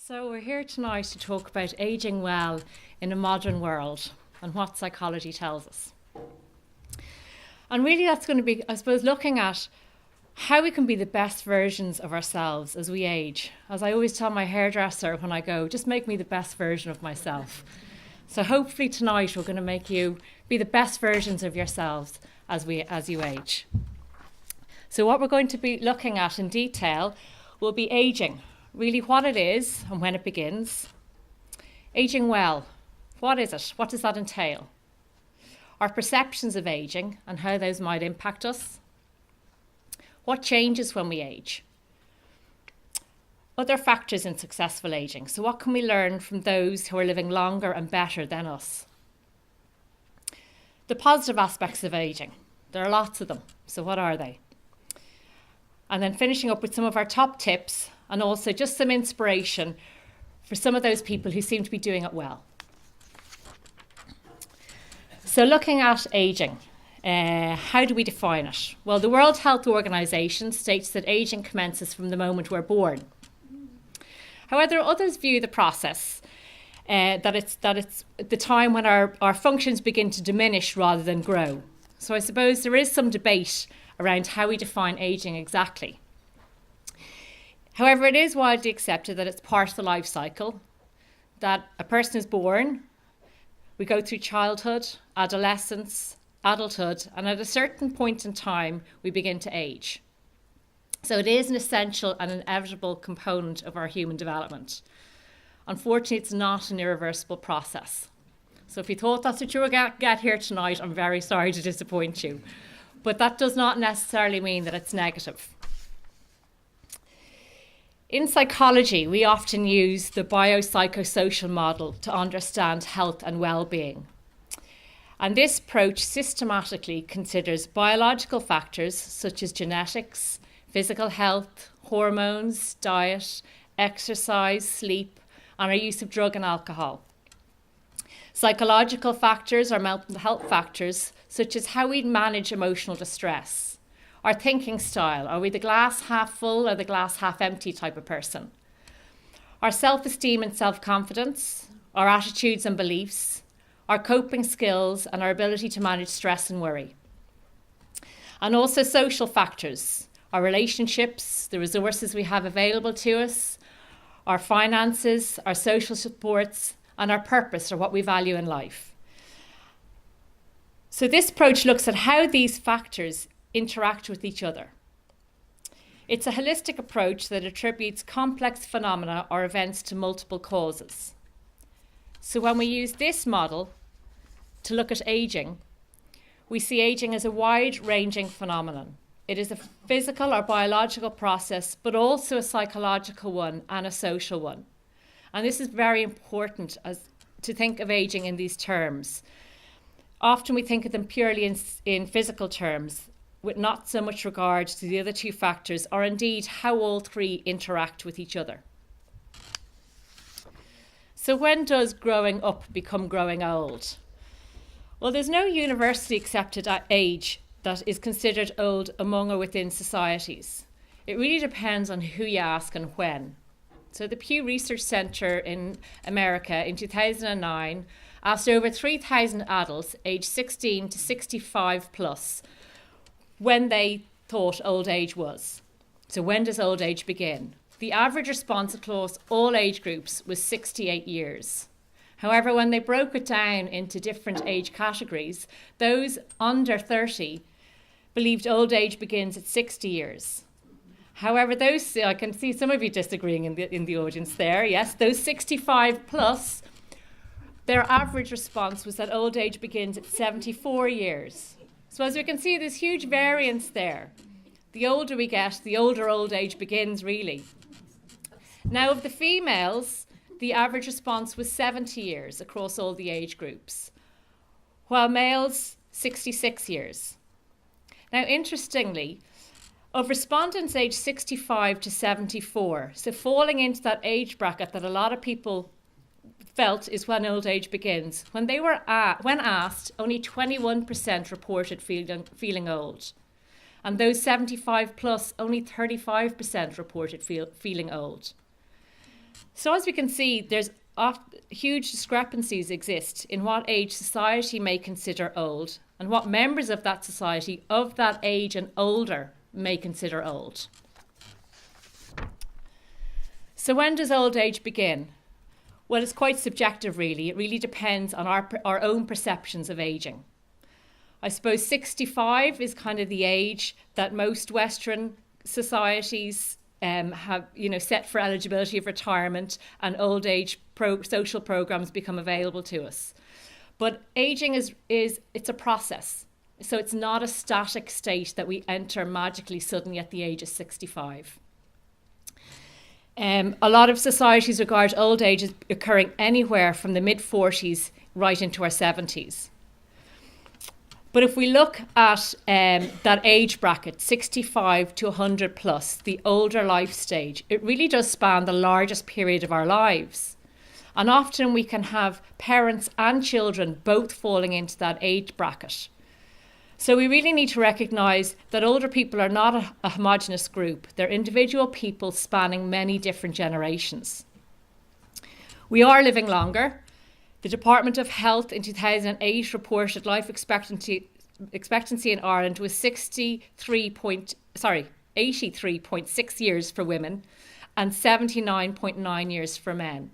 So we're here tonight to talk about ageing well in a modern world and what psychology tells us. And really that's going to be, I suppose, looking at how we can be the best versions of ourselves as we age. As I always tell my hairdresser when I go, just make me the best version of myself. So hopefully tonight we're going to make you be the best versions of yourselves as you age. So what we're going to be looking at in detail will be ageing. Really what it is and when it begins. Ageing well, what is it? What does that entail? Our perceptions of ageing and how those might impact us. What changes when we age? Other factors in successful ageing. So what can we learn from those who are living longer and better than us? The positive aspects of ageing. There are lots of them. So what are they? And then finishing up with some of our top tips and also just some inspiration for some of those people who seem to be doing it well. So looking at ageing, how do we define it? Well, the World Health Organization states that ageing commences from the moment we're born. However, others view the process that it's the time when our functions begin to diminish rather than grow. So I suppose there is some debate around how we define ageing exactly. However, it is widely accepted that it's part of the life cycle, that a person is born, we go through childhood, adolescence, adulthood, and at a certain point in time, we begin to age. So it is an essential and inevitable component of our human development. Unfortunately, it's not an irreversible process. So if you thought that's what you were going to get here tonight, I'm very sorry to disappoint you. But that does not necessarily mean that it's negative. In psychology, we often use the biopsychosocial model to understand health and well-being. And this approach systematically considers biological factors such as genetics, physical health, hormones, diet, exercise, sleep, and our use of drug and alcohol. Psychological factors are mental health factors such as how we manage emotional distress. Our thinking style, are we the glass half full or the glass half empty type of person? Our self-esteem and self-confidence, our attitudes and beliefs, our coping skills and our ability to manage stress and worry. And also social factors, our relationships, the resources we have available to us, our finances, our social supports, and our purpose or what we value in life. So this approach looks at how these factors interact with each other. It's a holistic approach that attributes complex phenomena or events to multiple causes. So when we use this model to look at ageing, we see ageing as a wide-ranging phenomenon. It is a physical or biological process, but also a psychological one and a social one. And this is very important to think of ageing in these terms. Often we think of them purely in physical terms, with not so much regard to the other two factors, or indeed how all three interact with each other. So when does growing up become growing old? Well, there's no universally accepted age that is considered old among or within societies. It really depends on who you ask and when. So the Pew Research Center in America in 2009 asked over 3,000 adults aged 16 to 65 plus when they thought old age was. So when does old age begin? The average response across all age groups was 68 years. However, when they broke it down into different age categories, those under 30 believed old age begins at 60 years. However, those, I can see some of you disagreeing in the audience there, yes, those 65 plus, their average response was that old age begins at 74 years. So as we can see, there's huge variance there. The older we get, the older old age begins, really. Now, of the females, the average response was 70 years across all the age groups, while males, 66 years. Now, interestingly, of respondents aged 65 to 74, so falling into that age bracket that a lot of people felt is when old age begins. When asked, only 21% reported feeling old. And those 75 plus, only 35% reported feeling old. So as we can see, there's huge discrepancies exist in what age society may consider old and what members of that society of that age and older may consider old. So when does old age begin? Well, it's quite subjective, really. It really depends on our own perceptions of aging. I suppose 65 is kind of the age that most Western societies have, set for eligibility of retirement, and old age social programs become available to us. But aging it's a process. So it's not a static state that we enter magically suddenly at the age of 65. A lot of societies regard old age as occurring anywhere from the mid-40s right into our 70s. But if we look at that age bracket, 65 to 100 plus, the older life stage, it really does span the largest period of our lives. And often we can have parents and children both falling into that age bracket. So we really need to recognise that older people are not a homogenous group. They're individual people spanning many different generations. We are living longer. The Department of Health in 2008 reported life expectancy in Ireland was 83.6 years for women and 79.9 years for men.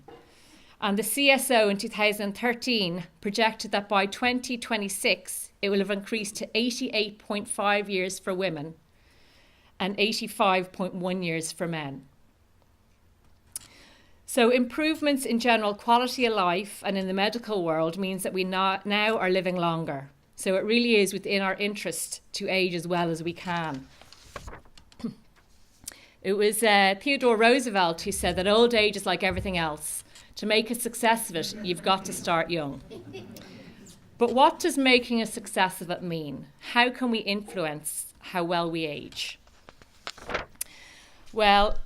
And the CSO in 2013 projected that by 2026 it will have increased to 88.5 years for women and 85.1 years for men. So improvements in general quality of life and in the medical world means that we now are living longer. So it really is within our interest to age as well as we can. It was Theodore Roosevelt who said that old age is like everything else. To make a success of it, you've got to start young. But what does making a success of it mean? How can we influence how well we age? Well,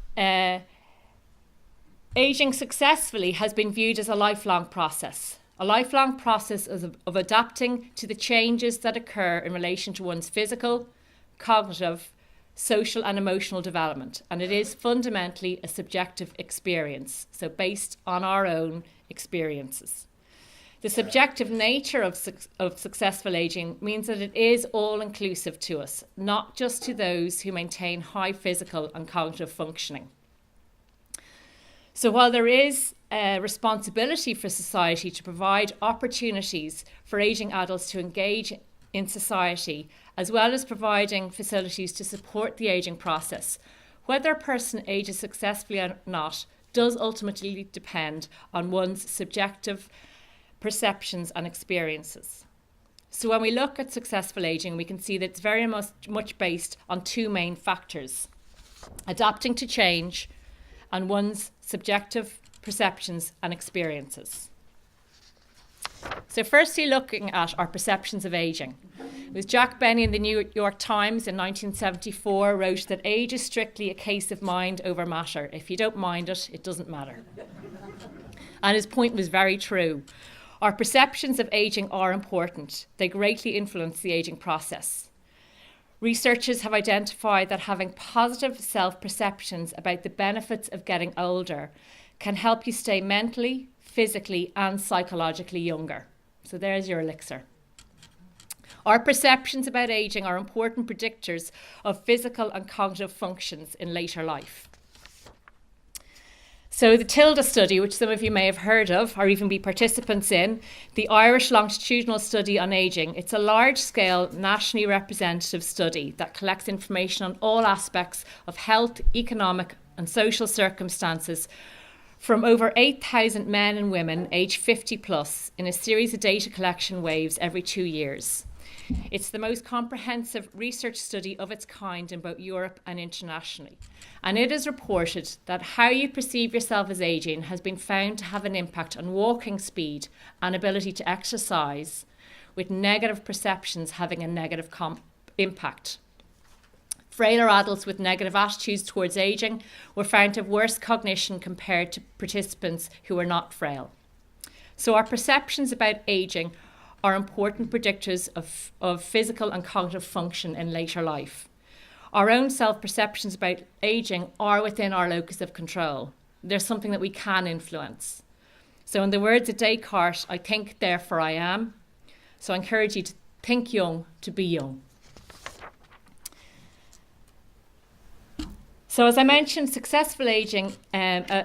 aging successfully has been viewed as a lifelong process of adapting to the changes that occur in relation to one's physical, cognitive, social and emotional development. And it is fundamentally a subjective experience, so based on our own experiences. The subjective nature of successful aging means that it is all-inclusive to us, not just to those who maintain high physical and cognitive functioning. So while there is a responsibility for society to provide opportunities for ageing adults to engage in society, as well as providing facilities to support the ageing process, whether a person ages successfully or not does ultimately depend on one's subjective perceptions and experiences. So when we look at successful ageing, we can see that it's very much based on two main factors: adapting to change and one's subjective perceptions and experiences. So firstly, looking at our perceptions of ageing. It was Jack Benny in the New York Times in 1974 wrote that age is strictly a case of mind over matter. If you don't mind it, it doesn't matter. And his point was very true. Our perceptions of ageing are important. They greatly influence the ageing process. Researchers have identified that having positive self-perceptions about the benefits of getting older can help you stay mentally, physically and psychologically younger. So there's your elixir. Our perceptions about ageing are important predictors of physical and cognitive functions in later life. So the TILDA study, which some of you may have heard of or even be participants in, the Irish longitudinal study on ageing, it's a large-scale, nationally representative study that collects information on all aspects of health, economic and social circumstances from over 8,000 men and women aged 50 plus in a series of data collection waves every 2 years. It's the most comprehensive research study of its kind in both Europe and internationally. And it is reported that how you perceive yourself as ageing has been found to have an impact on walking speed and ability to exercise, with negative perceptions having a negative impact. Frailer adults with negative attitudes towards ageing were found to have worse cognition compared to participants who were not frail. So our perceptions about ageing are important predictors of physical and cognitive function in later life. Our own self-perceptions about ageing are within our locus of control. There's something that we can influence. So in the words of Descartes, I think, therefore I am. So I encourage you to think young, to be young. So as I mentioned, successful ageing,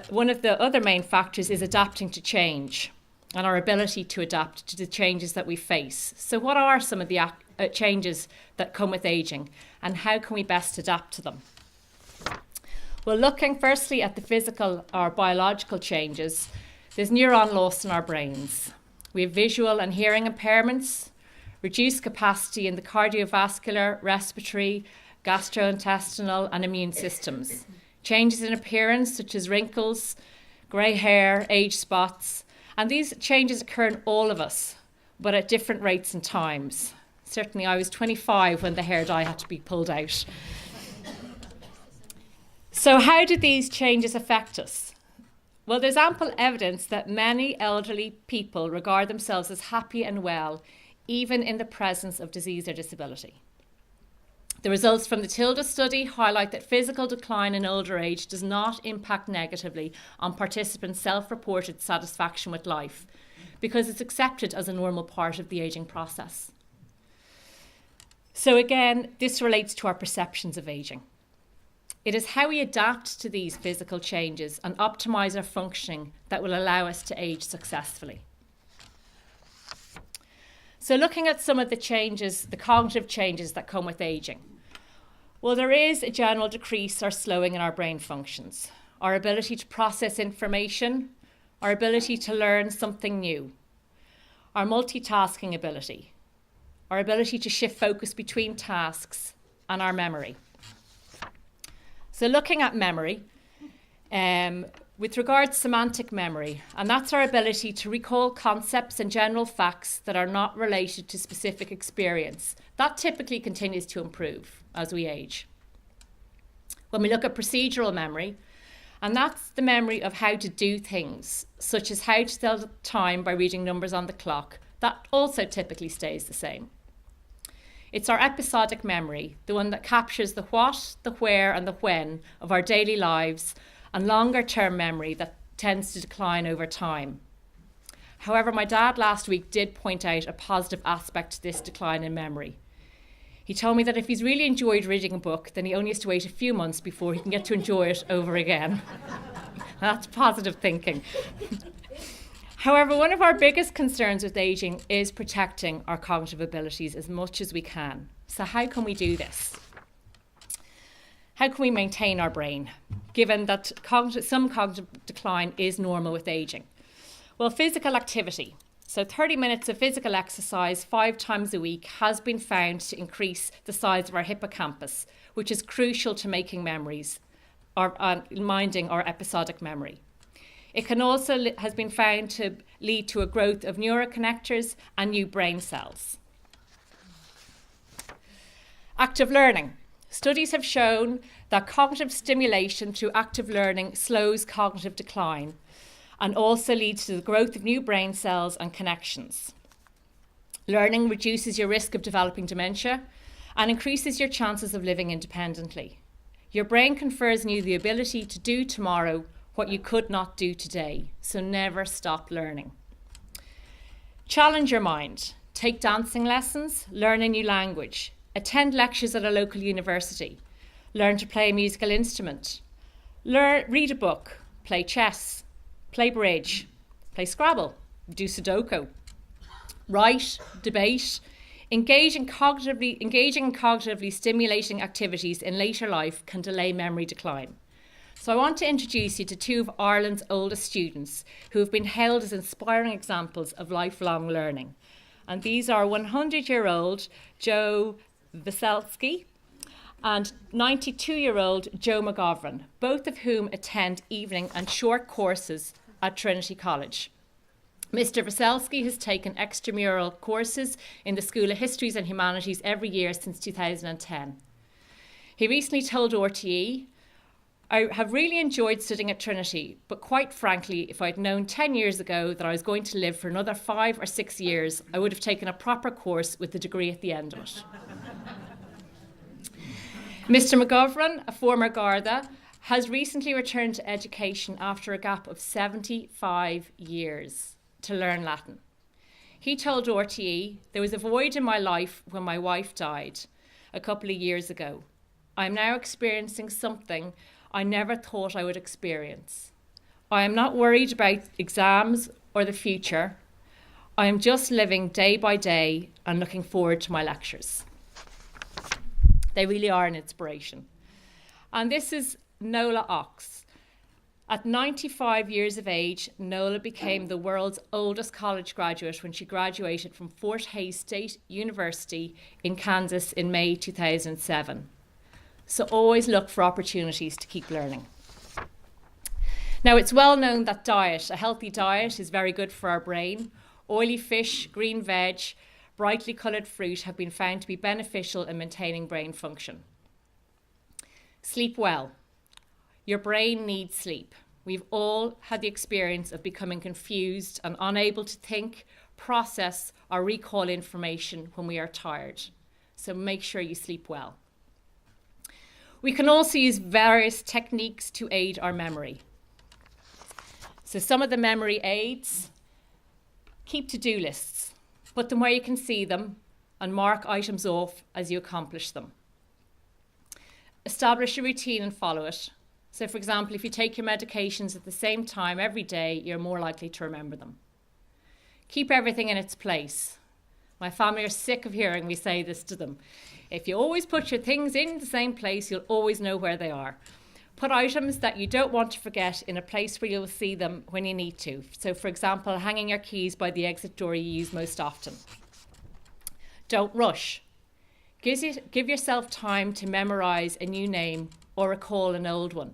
one of the other main factors is adapting to change and our ability to adapt to the changes that we face. So what are some of the changes that come with ageing, and how can we best adapt to them? Well, looking firstly at the physical or biological changes, there's neuron loss in our brains. We have visual and hearing impairments, reduced capacity in the cardiovascular, respiratory, gastrointestinal and immune systems. Changes in appearance such as wrinkles, grey hair, age spots, and these changes occur in all of us, but at different rates and times. Certainly I was 25 when the hair dye had to be pulled out. So how do these changes affect us? Well, there's ample evidence that many elderly people regard themselves as happy and well, even in the presence of disease or disability. The results from the TILDA study highlight that physical decline in older age does not impact negatively on participants' self-reported satisfaction with life, because it's accepted as a normal part of the ageing process. So again, this relates to our perceptions of ageing. It is how we adapt to these physical changes and optimise our functioning that will allow us to age successfully. So looking at some of the changes, the cognitive changes that come with ageing. Well, there is a general decrease or slowing in our brain functions, our ability to process information, our ability to learn something new, our multitasking ability, our ability to shift focus between tasks, and our memory. So looking at memory, with regard to semantic memory, and that's our ability to recall concepts and general facts that are not related to specific experience. That typically continues to improve as we age. When we look at procedural memory, and that's the memory of how to do things, such as how to tell time by reading numbers on the clock, that also typically stays the same. It's our episodic memory, the one that captures the what, the where, and the when of our daily lives, and longer-term memory that tends to decline over time. However, my dad last week did point out a positive aspect to this decline in memory. He told me that if he's really enjoyed reading a book, then he only has to wait a few months before he can get to enjoy it over again. That's positive thinking. However, one of our biggest concerns with ageing is protecting our cognitive abilities as much as we can. So how can we do this? How can we maintain our brain, given that some cognitive decline is normal with ageing? Well, physical activity. So 30 minutes of physical exercise 5 times a week has been found to increase the size of our hippocampus, which is crucial to making memories, or minding our episodic memory. It can also has been found to lead to a growth of neuroconnectors and new brain cells. Active learning. Studies have shown that cognitive stimulation through active learning slows cognitive decline and also leads to the growth of new brain cells and connections. Learning reduces your risk of developing dementia and increases your chances of living independently. Your brain confers in you the ability to do tomorrow what you could not do today, so never stop learning. Challenge your mind. Take dancing lessons, learn a new language, attend lectures at a local university, learn to play a musical instrument, read a book, play chess, play bridge, play Scrabble, do Sudoku, write, debate, engaging in cognitively stimulating activities in later life can delay memory decline. So I want to introduce you to 2 of Ireland's oldest students who have been hailed as inspiring examples of lifelong learning. And these are 100-year-old Joe Weselsky and 92-year-old Joe McGovern, both of whom attend evening and short courses at Trinity College. Mr. Weselsky has taken extramural courses in the School of Histories and Humanities every year since 2010. He recently told RTE, I have really enjoyed studying at Trinity, but quite frankly, if I'd known 10 years ago that I was going to live for another 5 or 6 years, I would have taken a proper course with the degree at the end of it. Mr. McGovern, a former Garda, has recently returned to education after a gap of 75 years to learn Latin. He told RTE, "There was a void in my life when my wife died a couple of years ago. I am now experiencing something I never thought I would experience. I am not worried about exams or the future. I am just living day by day and looking forward to my lectures." They really are an inspiration. And this is Nola Ox. At 95 years of age, Nola became the world's oldest college graduate when she graduated from Fort Hays State University in Kansas in May 2007. So always look for opportunities to keep learning. Now, it's well known that a healthy diet, is very good for our brain. Oily fish, green veg, brightly coloured fruit have been found to be beneficial in maintaining brain function. Sleep well. Your brain needs sleep. We've all had the experience of becoming confused and unable to think, process, or recall information when we are tired. So make sure you sleep well. We can also use various techniques to aid our memory. So some of the memory aids: keep to-do lists. Put them where you can see them and mark items off as you accomplish them. Establish a routine and follow it. So, for example, if you take your medications at the same time every day, you're more likely to remember them. Keep everything in its place. My family are sick of hearing me say this to them. If you always put your things in the same place, you'll always know where they are. Put items that you don't want to forget in a place where you'll see them when you need to. So, for example, hanging your keys by the exit door you use most often. Don't rush. Give yourself time to memorize a new name or recall an old one.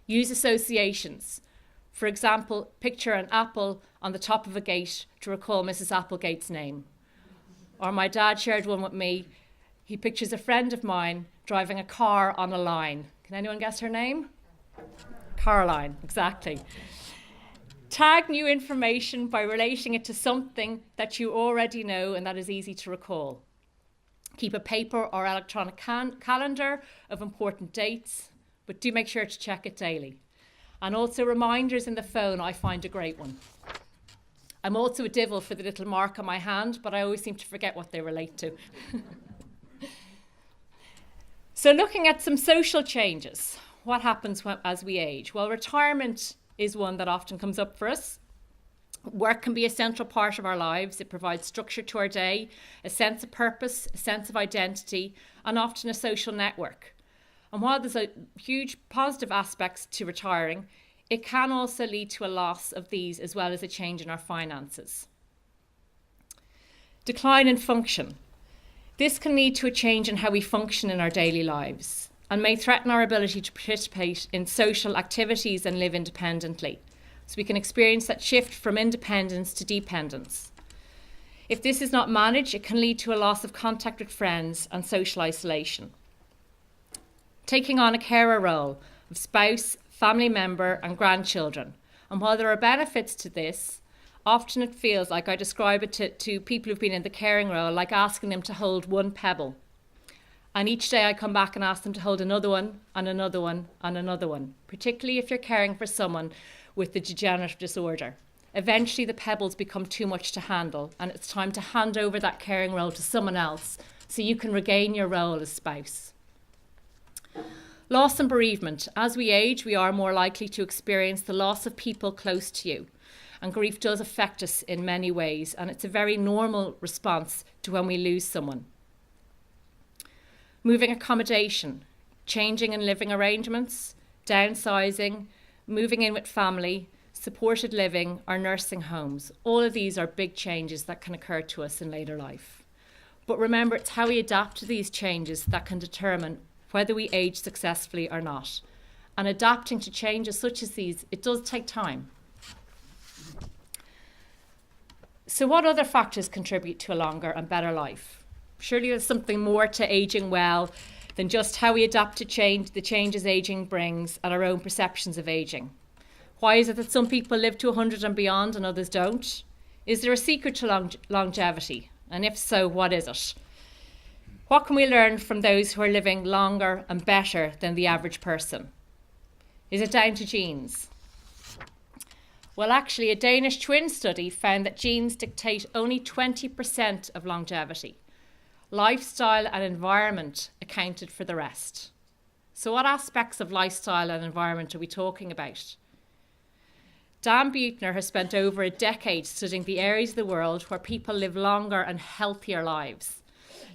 Use associations. For example, picture an apple on the top of a gate to recall Mrs. Applegate's name. Or my dad shared one with me. He pictures a friend of mine driving a car on a line. Can anyone guess her name? Caroline, exactly. Tag new information by relating it to something that you already know and that is easy to recall. Keep a paper or electronic calendar of important dates, but do make sure to check it daily. And also reminders in the phone, I find a great one. I'm also a divil for the little mark on my hand, but I always seem to forget what they relate to. So looking at some social changes, what happens as we age? Well, retirement is one that often comes up for us. Work can be a central part of our lives. It provides structure to our day, a sense of purpose, a sense of identity, and often a social network. And while there's a huge positive aspects to retiring, it can also lead to a loss of these as well as a change in our finances. Decline in function. This can lead to a change in how we function in our daily lives and may threaten our ability to participate in social activities and live independently. So we can experience that shift from independence to dependence. If this is not managed, it can lead to a loss of contact with friends and social isolation. Taking on a carer role of spouse, family member and grandchildren. And while there are benefits to this, often it feels like I describe it to people who've been in the caring role like asking them to hold one pebble. And each day I come back and ask them to hold another one and another one and another one, particularly if you're caring for someone with the degenerative disorder. Eventually the pebbles become too much to handle and it's time to hand over that caring role to someone else so you can regain your role as spouse. Loss and bereavement. As we age, we are more likely to experience the loss of people close to you. And grief does affect us in many ways, and it's a very normal response to when we lose someone. Moving accommodation, changing in living arrangements, downsizing, moving in with family, supported living, or nursing homes. All of these are big changes that can occur to us in later life. But remember, it's how we adapt to these changes that can determine whether we age successfully or not. And adapting to changes such as these, it does take time. So what other factors contribute to a longer and better life? Surely there's something more to aging well than just how we adapt to change, the changes aging brings, and our own perceptions of aging. Why is it that some people live to 100 and beyond and others don't? Is there a secret to longevity? And if so, what is it? What can we learn from those who are living longer and better than the average person? Is it down to genes? Well, actually, a Danish twin study found that genes dictate only 20% of longevity. Lifestyle and environment accounted for the rest. So what aspects of lifestyle and environment are we talking about? Dan Buettner has spent over a decade studying the areas of the world where people live longer and healthier lives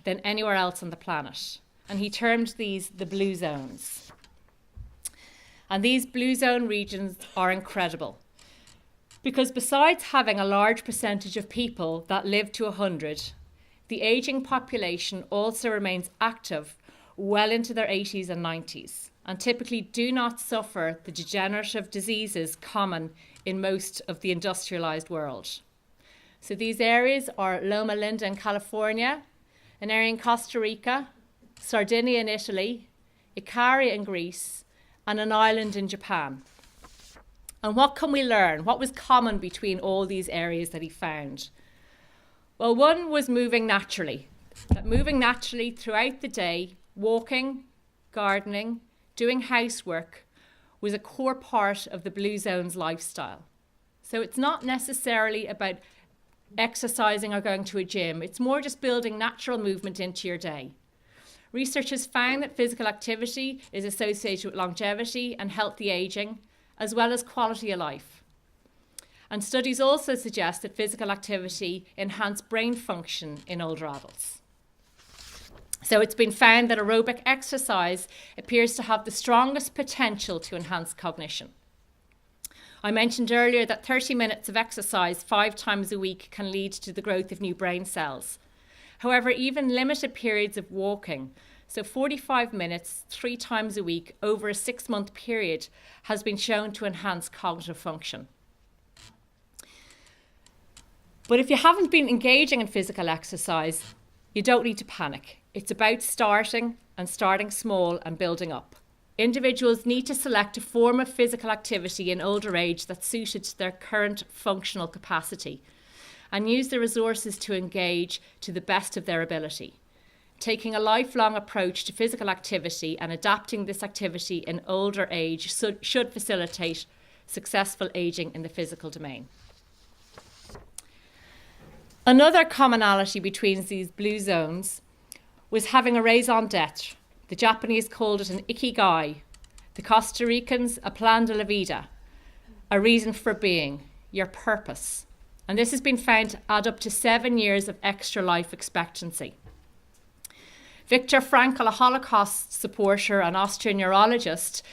than anywhere else on the planet. And he termed these the blue zones. And these blue zone regions are incredible, because besides having a large percentage of people that live to 100, the ageing population also remains active well into their 80s and 90s, and typically do not suffer the degenerative diseases common in most of the industrialized world. So these areas are Loma Linda in California, an area in Costa Rica, Sardinia in Italy, Ikaria in Greece, and an island in Japan. And what can we learn? What was common between all these areas that he found? Well, one was moving naturally. That moving naturally throughout the day, walking, gardening, doing housework, was a core part of the Blue Zone's lifestyle. So it's not necessarily about exercising or going to a gym. It's more just building natural movement into your day. Research has found that physical activity is associated with longevity and healthy aging, as well as quality of life. And studies also suggest that physical activity enhances brain function in older adults. So it's been found that aerobic exercise appears to have the strongest potential to enhance cognition. I mentioned earlier that 30 minutes of exercise 5 times a week can lead to the growth of new brain cells. However, even limited periods of walking, so 45 minutes 3 times a week over a 6-month period, has been shown to enhance cognitive function. But if you haven't been engaging in physical exercise, you don't need to panic. It's about starting small and building up. Individuals need to select a form of physical activity in older age that suited their current functional capacity and use the resources to engage to the best of their ability. Taking a lifelong approach to physical activity and adapting this activity in older age should facilitate successful aging in the physical domain. Another commonality between these blue zones was having a raison d'etre. The Japanese called it an ikigai. The Costa Ricans, a plan de la vida, a reason for being, your purpose. And this has been found to add up to 7 years of extra life expectancy. Viktor Frankl, a Holocaust supporter and Austrian neurologist,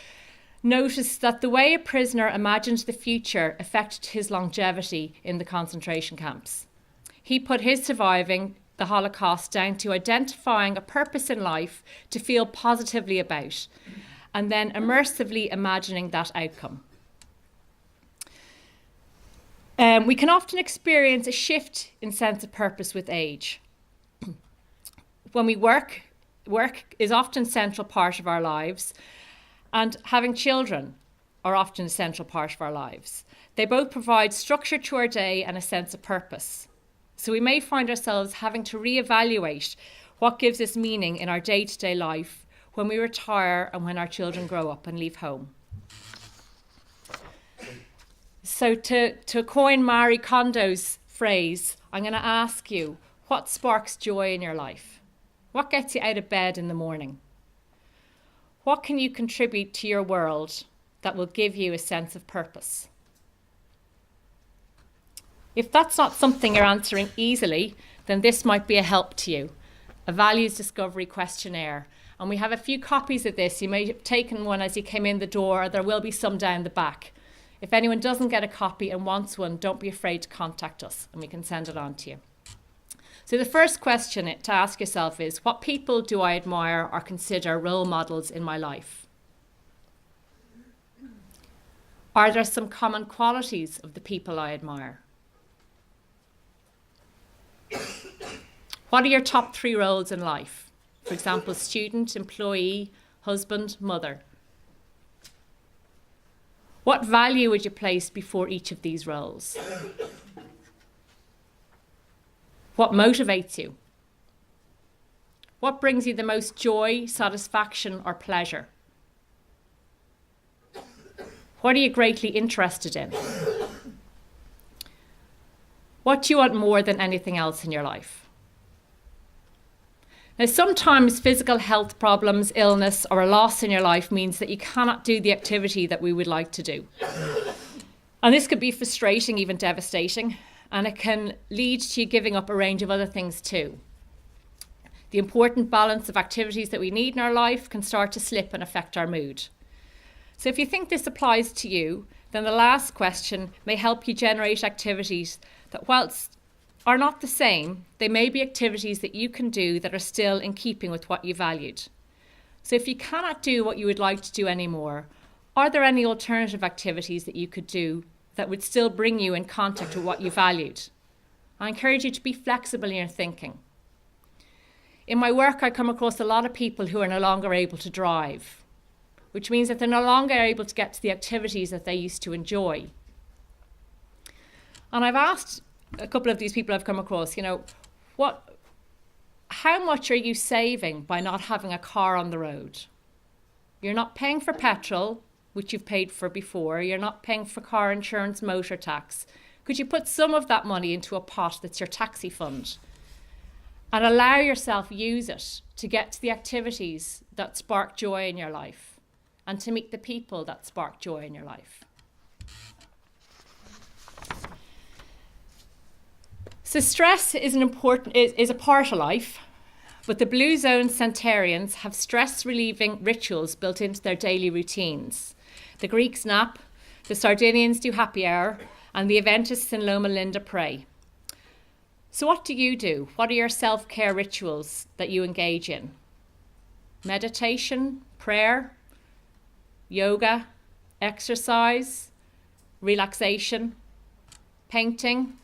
noticed that the way a prisoner imagined the future affected his longevity in the concentration camps. He put his surviving the Holocaust down to identifying a purpose in life to feel positively about, and then immersively imagining that outcome. We can often experience a shift in sense of purpose with age. When we work is often a central part of our lives, and having children are often a central part of our lives. They both provide structure to our day and a sense of purpose. So we may find ourselves having to reevaluate what gives us meaning in our day-to-day life when we retire and when our children grow up and leave home. So to coin Marie Kondo's phrase, I'm going to ask you, what sparks joy in your life? What gets you out of bed in the morning? What can you contribute to your world that will give you a sense of purpose? If that's not something you're answering easily, then this might be a help to you, a values discovery questionnaire. And we have a few copies of this. You may have taken one as you came in the door, or there will be some down the back. If anyone doesn't get a copy and wants one, don't be afraid to contact us and we can send it on to you. So the first question to ask yourself is, what people do I admire or consider role models in my life? Are there some common qualities of the people I admire? What are your top 3 roles in life? For example, student, employee, husband, mother. What value would you place before each of these roles? What motivates you? What brings you the most joy, satisfaction, or pleasure? What are you greatly interested in? What do you want more than anything else in your life? Now, sometimes physical health problems, illness, or a loss in your life means that you cannot do the activity that we would like to do. And this could be frustrating, even devastating, and it can lead to you giving up a range of other things too. The important balance of activities that we need in our life can start to slip and affect our mood. So if you think this applies to you, then the last question may help you generate activities that, whilst are not the same, they may be activities that you can do that are still in keeping with what you valued. So if you cannot do what you would like to do anymore, are there any alternative activities that you could do that would still bring you in contact with what you valued? I encourage you to be flexible in your thinking. In my work, I come across a lot of people who are no longer able to drive, which means that they're no longer able to get to the activities that they used to enjoy. And I've asked a couple of these people I've come across, how much are you saving by not having a car on the road? You're not paying for petrol, which you've paid for before. You're not paying for car insurance, motor tax. Could you put some of that money into a pot that's your taxi fund and allow yourself use it to get to the activities that spark joy in your life and to meet the people that spark joy in your life? So stress is a part of life, but the Blue Zone centenarians have stress-relieving rituals built into their daily routines. The Greeks nap, the Sardinians do happy hour, and the Adventists in Loma Linda pray. So what do you do? What are your self-care rituals that you engage in? Meditation, prayer, yoga, exercise, relaxation, painting,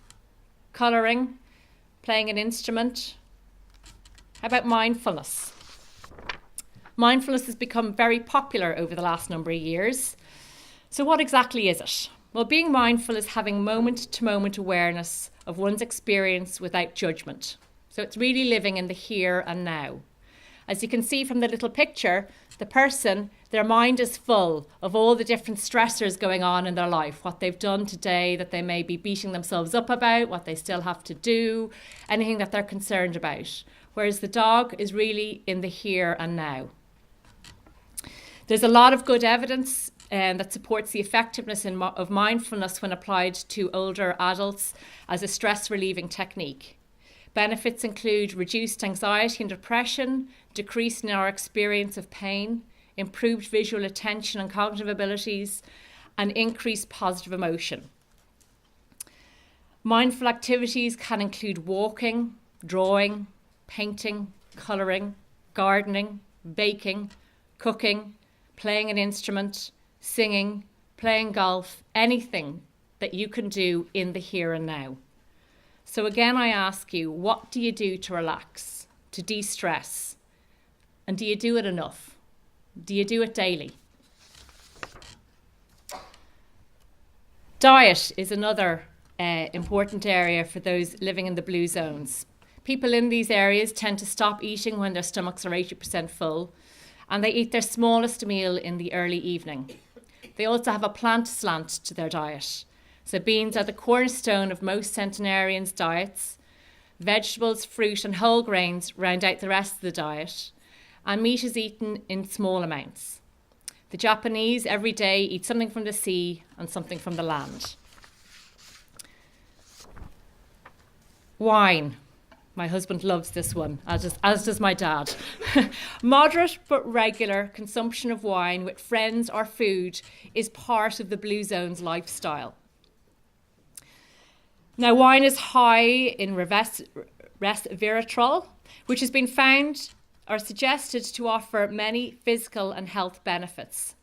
colouring, playing an instrument. How about mindfulness? Mindfulness has become very popular over the last number of years. So what exactly is it? Well, being mindful is having moment-to-moment awareness of one's experience without judgment. So it's really living in the here and now. As you can see from the little picture, the person, their mind is full of all the different stressors going on in their life, what they've done today that they may be beating themselves up about, what they still have to do, anything that they're concerned about. Whereas the dog is really in the here and now. There's a lot of good evidence that supports the effectiveness of mindfulness when applied to older adults as a stress-relieving technique. Benefits include reduced anxiety and depression, decrease in our experience of pain, improved visual attention and cognitive abilities, and increased positive emotion. Mindful activities can include walking, drawing, painting, colouring, gardening, baking, cooking, playing an instrument, singing, playing golf, anything that you can do in the here and now. So again, I ask you, what do you do to relax, to de-stress? And do you do it enough? Do you do it daily? Diet is another important area for those living in the blue zones. People in these areas tend to stop eating when their stomachs are 80% full, and they eat their smallest meal in the early evening. They also have a plant slant to their diet. So beans are the cornerstone of most centenarians' diets. Vegetables, fruit and whole grains round out the rest of the diet. And meat is eaten in small amounts. The Japanese every day eat something from the sea and something from the land. Wine. My husband loves this one, as does my dad. Moderate but regular consumption of wine with friends or food is part of the Blue Zone's lifestyle. Now, wine is high in resveratrol, which has been found or suggested to offer many physical and health benefits.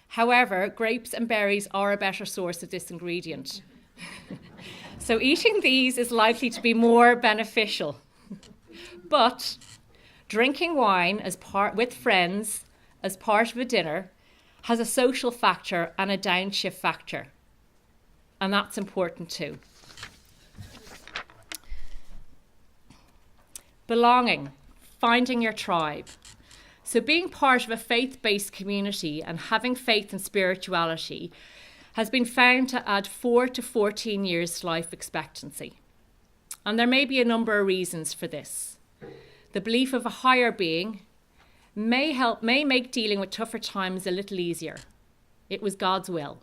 However, grapes and berries are a better source of this ingredient. So eating these is likely to be more beneficial. But drinking wine with friends as part of a dinner has a social factor and a downshift factor. And that's important too. Belonging. finding your tribe. So being part of a faith-based community and having faith and spirituality has been found to add 4 to 14 years to life expectancy. And there may be a number of reasons for this. The belief of a higher being may make dealing with tougher times a little easier. It was God's will.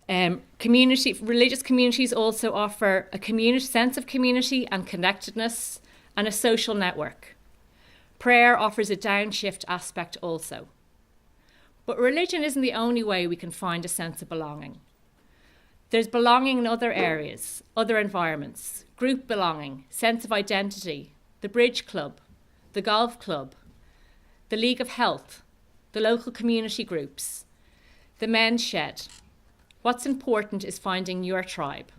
Religious communities also offer a sense of community and connectedness and a social network. Prayer offers a downshift aspect also. But religion isn't the only way we can find a sense of belonging. There's belonging in other areas, other environments, group belonging, sense of identity, the bridge club, the golf club, the League of Health, the local community groups, the men's shed. What's important is finding your tribe.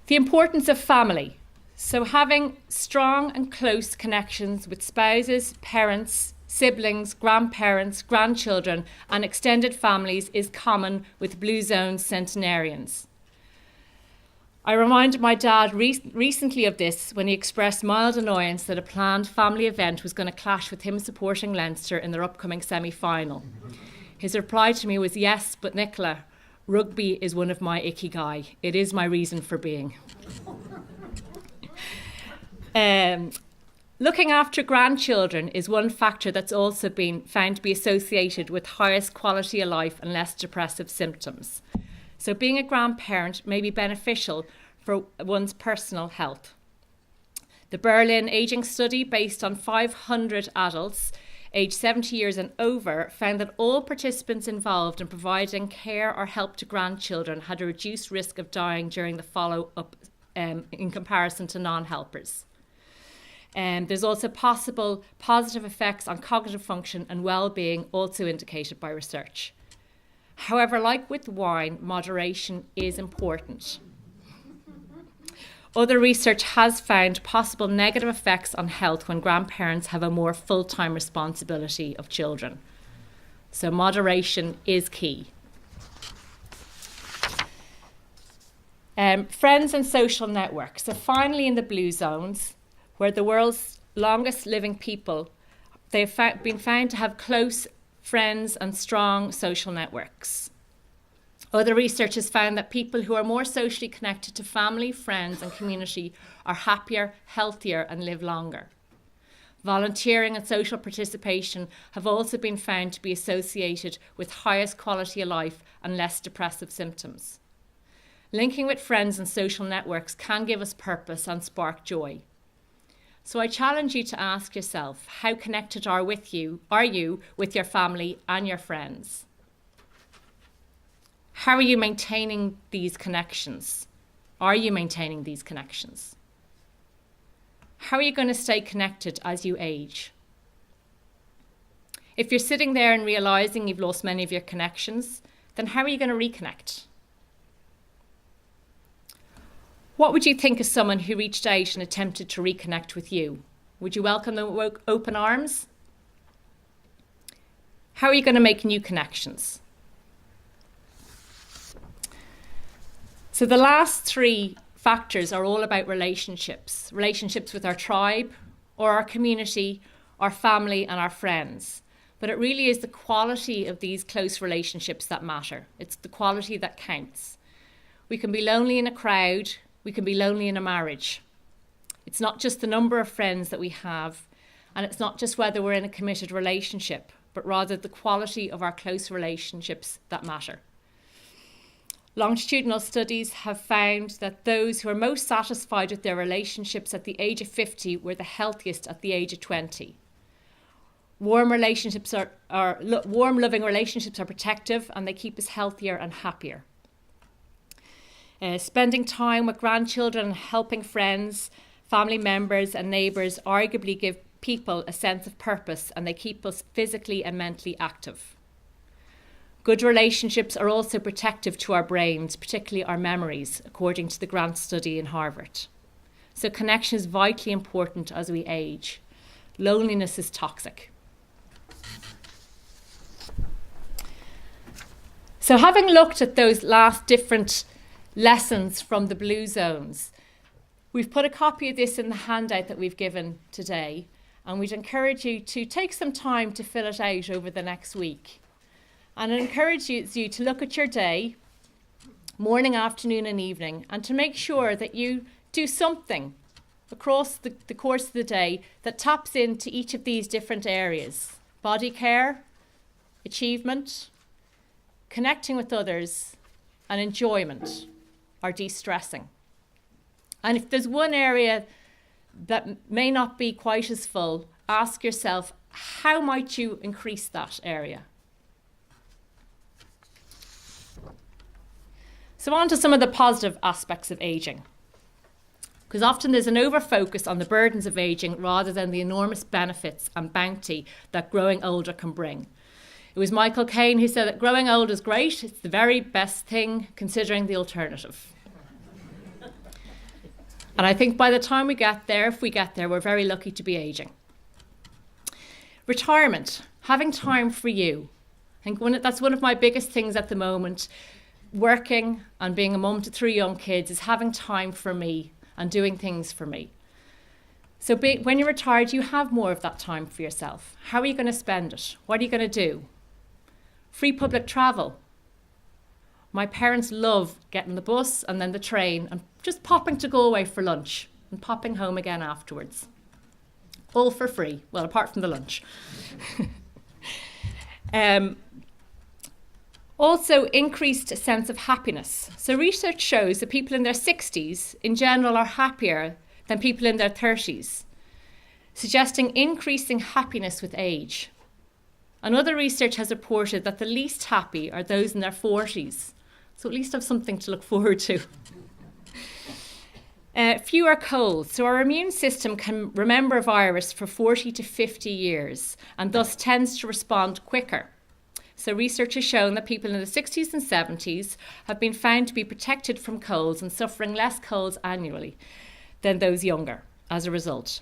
The importance of family. So having strong and close connections with spouses, parents, siblings, grandparents, grandchildren, and extended families is common with Blue Zone centenarians. I reminded my dad recently of this when he expressed mild annoyance that a planned family event was going to clash with him supporting Leinster in their upcoming semi-final. His reply to me was, "Yes, but Nicola, rugby is one of my ikigai. It is my reason for being." Looking after grandchildren is one factor that's also been found to be associated with highest quality of life and less depressive symptoms. So being a grandparent may be beneficial for one's personal health. The Berlin Aging Study, based on 500 adults aged 70 years and over, found that all participants involved in providing care or help to grandchildren had a reduced risk of dying during the follow-up in comparison to non-helpers. There's also possible positive effects on cognitive function and well-being also indicated by research. However, like with wine, moderation is important. Other research has found possible negative effects on health when grandparents have a more full-time responsibility of children. So moderation is key. Friends and social networks. So finally in the blue zones, where the world's longest living people, they've been found to have close friends and strong social networks. Other research has found that people who are more socially connected to family, friends and community are happier, healthier and live longer. Volunteering and social participation have also been found to be associated with highest quality of life and less depressive symptoms. Linking with friends and social networks can give us purpose and spark joy. So I challenge you to ask yourself, how connected are you with your family and your friends? How are you maintaining these connections? Are you maintaining these connections? How are you going to stay connected as you age? If you're sitting there and realizing you've lost many of your connections, then how are you going to reconnect? What would you think of someone who reached out and attempted to reconnect with you? Would you welcome them with open arms? How are you going to make new connections? So the last three factors are all about relationships. Relationships with our tribe or our community, our family and our friends. But it really is the quality of these close relationships that matter. It's the quality that counts. We can be lonely in a crowd. We can be lonely in a marriage. It's not just the number of friends that we have, and it's not just whether we're in a committed relationship, but rather the quality of our close relationships that matter. Longitudinal studies have found that those who are most satisfied with their relationships at the age of 50 were the healthiest at the age of 20. Warm, loving relationships are protective and they keep us healthier and happier. Spending time with grandchildren and helping friends, family members and neighbours arguably give people a sense of purpose and they keep us physically and mentally active. Good relationships are also protective to our brains, particularly our memories, according to the Grant study in Harvard. So connection is vitally important as we age. Loneliness is toxic. So having looked at those last different lessons from the blue zones, We've put a copy of this in the handout that we've given today, and we'd encourage you to take some time to fill it out over the next week. And it encourages you to look at your day, morning, afternoon and evening, and to make sure that you do something across the course of the day that taps into each of these different areas: body care, achievement, connecting with others, and enjoyment or de-stressing. And if there's one area that may not be quite as full, ask yourself, how might you increase that area? So on to some of the positive aspects of ageing. Because often there's an over-focus on the burdens of ageing rather than the enormous benefits and bounty that growing older can bring. It was Michael Caine who said that growing old is great. It's the very best thing, considering the alternative. And I think by the time we get there, if we get there, we're very lucky to be ageing. Retirement, having time for you. I think that's one of my biggest things at the moment. Working and being a mum to 3 young kids is having time for me and doing things for me. So when you're retired, you have more of that time for yourself. How are you going to spend it? What are you going to do? Free public travel. My parents love getting the bus and then the train and just popping to Galway for lunch and popping home again afterwards. All for free. Well, apart from the lunch. Also, increased sense of happiness. So research shows that people in their 60s in general are happier than people in their 30s, suggesting increasing happiness with age. And other research has reported that the least happy are those in their 40s. So at least have something to look forward to. Fewer colds. So our immune system can remember a virus for 40 to 50 years and thus tends to respond quicker. So research has shown that people in the 60s and 70s have been found to be protected from colds and suffering less colds annually than those younger as a result.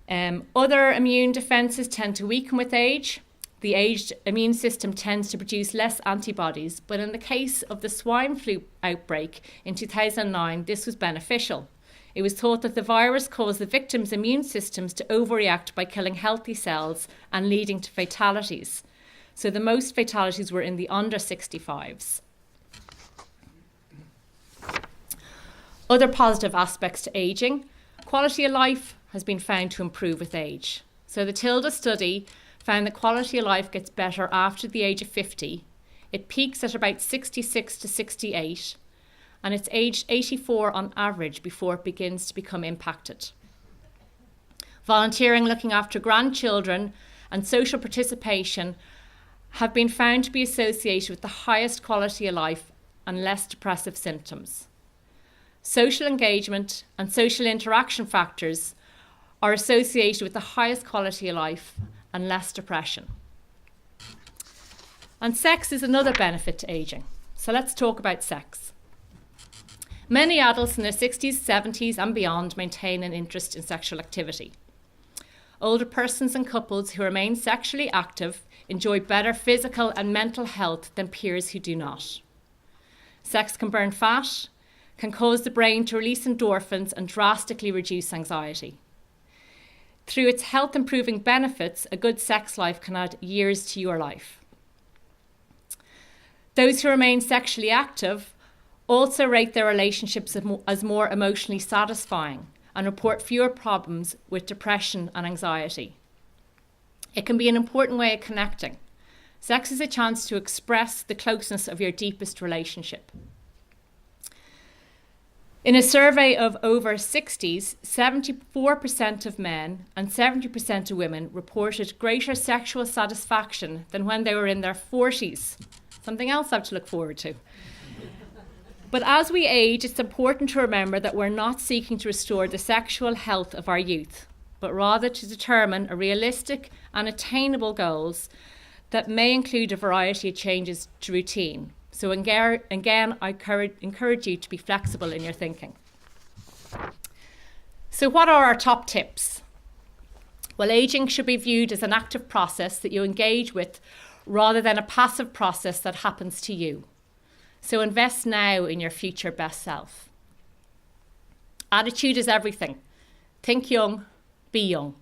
Other immune defences tend to weaken with age. The aged immune system tends to produce less antibodies, but in the case of the swine flu outbreak in 2009, this was beneficial. It was thought that the virus caused the victims' immune systems to overreact by killing healthy cells and leading to fatalities. So the most fatalities were in the under 65s. Other positive aspects to ageing. Quality of life has been found to improve with age. So the TILDA study found that quality of life gets better after the age of 50. It peaks at about 66 to 68, and it's aged 84 on average before it begins to become impacted. Volunteering, looking after grandchildren, and social participation have been found to be associated with the highest quality of life and less depressive symptoms. Social engagement and social interaction factors are associated with the highest quality of life and less depression. And sex is another benefit to ageing. So let's talk about sex. Many adults in their 60s, 70s and beyond maintain an interest in sexual activity. Older persons and couples who remain sexually active enjoy better physical and mental health than peers who do not. Sex can burn fat, can cause the brain to release endorphins and drastically reduce anxiety. Through its health-improving benefits, a good sex life can add years to your life. Those who remain sexually active also rate their relationships as more emotionally satisfying and report fewer problems with depression and anxiety. It can be an important way of connecting. Sex is a chance to express the closeness of your deepest relationship. In a survey of over 60s, 74% of men and 70% of women reported greater sexual satisfaction than when they were in their 40s. Something else I have to look forward to. But as we age, it's important to remember that we're not seeking to restore the sexual health of our youth, but rather to determine a realistic and attainable goals that may include a variety of changes to routine. So again, I encourage you to be flexible in your thinking. So what are our top tips? Well, ageing should be viewed as an active process that you engage with rather than a passive process that happens to you. So invest now in your future best self. Attitude is everything. Think young, be young.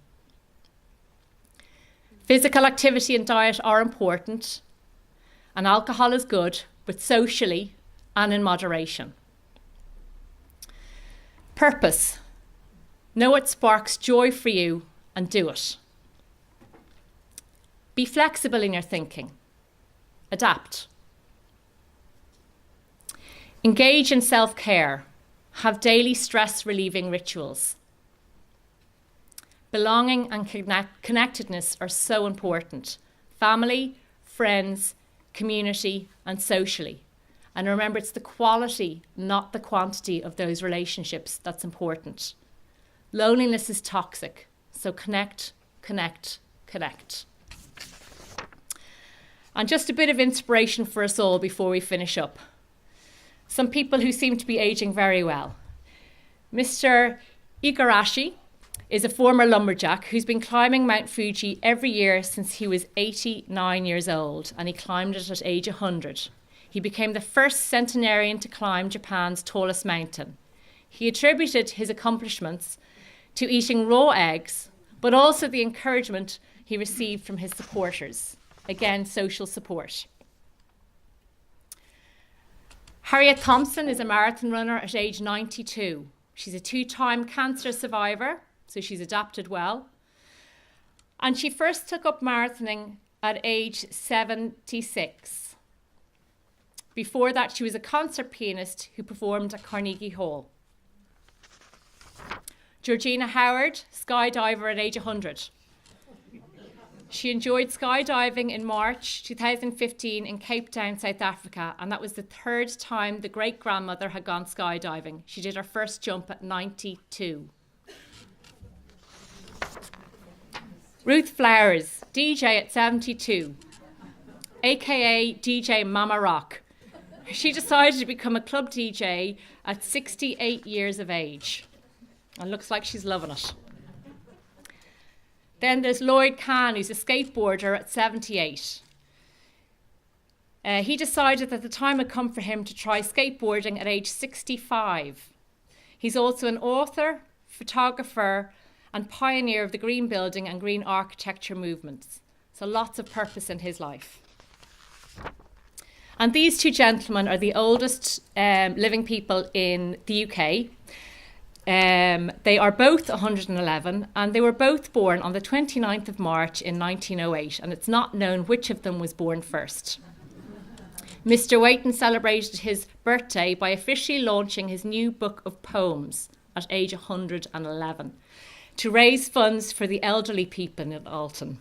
Physical activity and diet are important, and alcohol is good, but socially and in moderation. Purpose. Know what sparks joy for you and do it. Be flexible in your thinking. Adapt. Engage in self-care. Have daily stress-relieving rituals. Belonging and connectedness are so important. Family, friends, community, and socially. And remember, it's the quality, not the quantity of those relationships that's important. Loneliness is toxic, so connect, connect, connect. And just a bit of inspiration for us all before we finish up. Some people who seem to be aging very well. Mr. Igarashi is a former lumberjack who's been climbing Mount Fuji every year since he was 89 years old, and he climbed it at age 100. He became the first centenarian to climb Japan's tallest mountain. He attributed his accomplishments to eating raw eggs, but also the encouragement he received from his supporters. Again, social support. Harriet Thompson is a marathon runner at age 92. She's a 2-time cancer survivor, so she's adapted well. And she first took up marathoning at age 76. Before that, she was a concert pianist who performed at Carnegie Hall. Georgina Howard, skydiver at age 100. She enjoyed skydiving in March 2015 in Cape Town, South Africa, and that was the 3rd time the great-grandmother had gone skydiving. She did her first jump at 92. Ruth Flowers, DJ at 72, aka DJ Mama Rock. She decided to become a club DJ at 68 years of age, and looks like she's loving it. Then there's Lloyd Khan, who's a skateboarder at 78. He decided that the time had come for him to try skateboarding at age 65. He's also an author, photographer, and pioneer of the green building and green architecture movements. So lots of purpose in his life. And these two gentlemen are the oldest living people in the UK. They are both 111, and they were both born on the 29th of March in 1908, and it's not known which of them was born first. Mr. Wayton celebrated his birthday by officially launching his new book of poems at age 111 to raise funds for the elderly people in Alton.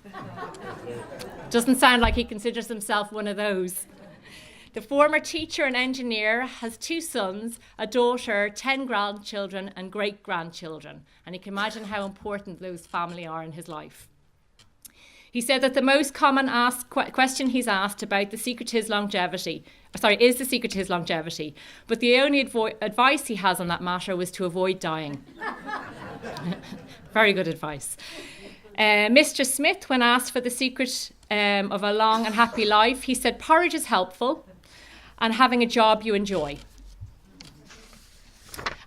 Doesn't sound like he considers himself one of those. The former teacher and engineer has 2 sons, a daughter, 10 grandchildren and great-grandchildren. And you can imagine how important those family are in his life. He said that the most common question he's asked about the secret to his longevity, is the secret to his longevity. But the only advice he has on that matter was to avoid dying. Very good advice. Mr. Smith, when asked for the secret of a long and happy life, he said porridge is helpful, and having a job you enjoy.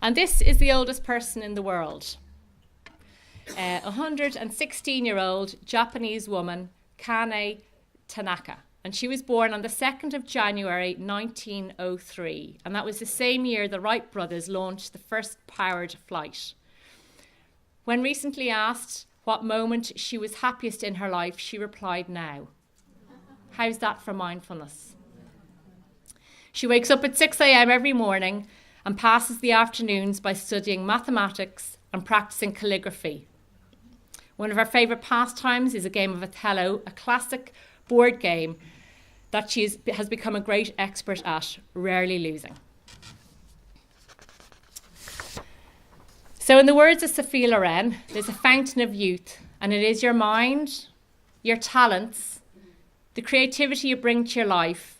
And this is the oldest person in the world. 116-year-old Japanese woman, Caine Tanaka. And she was born on the 2nd of January 1903. And that was the same year the Wright brothers launched the first powered flight. When recently asked what moment she was happiest in her life, she replied, now. How's that for mindfulness? She wakes up at 6 a.m. every morning and passes the afternoons by studying mathematics and practicing calligraphy. One of her favourite pastimes is a game of Othello, a classic board game that she has become a great expert at, rarely losing. So in the words of Sofia Loren, there's a fountain of youth, and it is your mind, your talents, the creativity you bring to your life,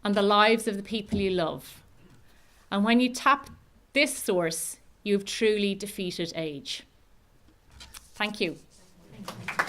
and the lives of the people you love. And when you tap this source, you've truly defeated age. Thank you. Thank you.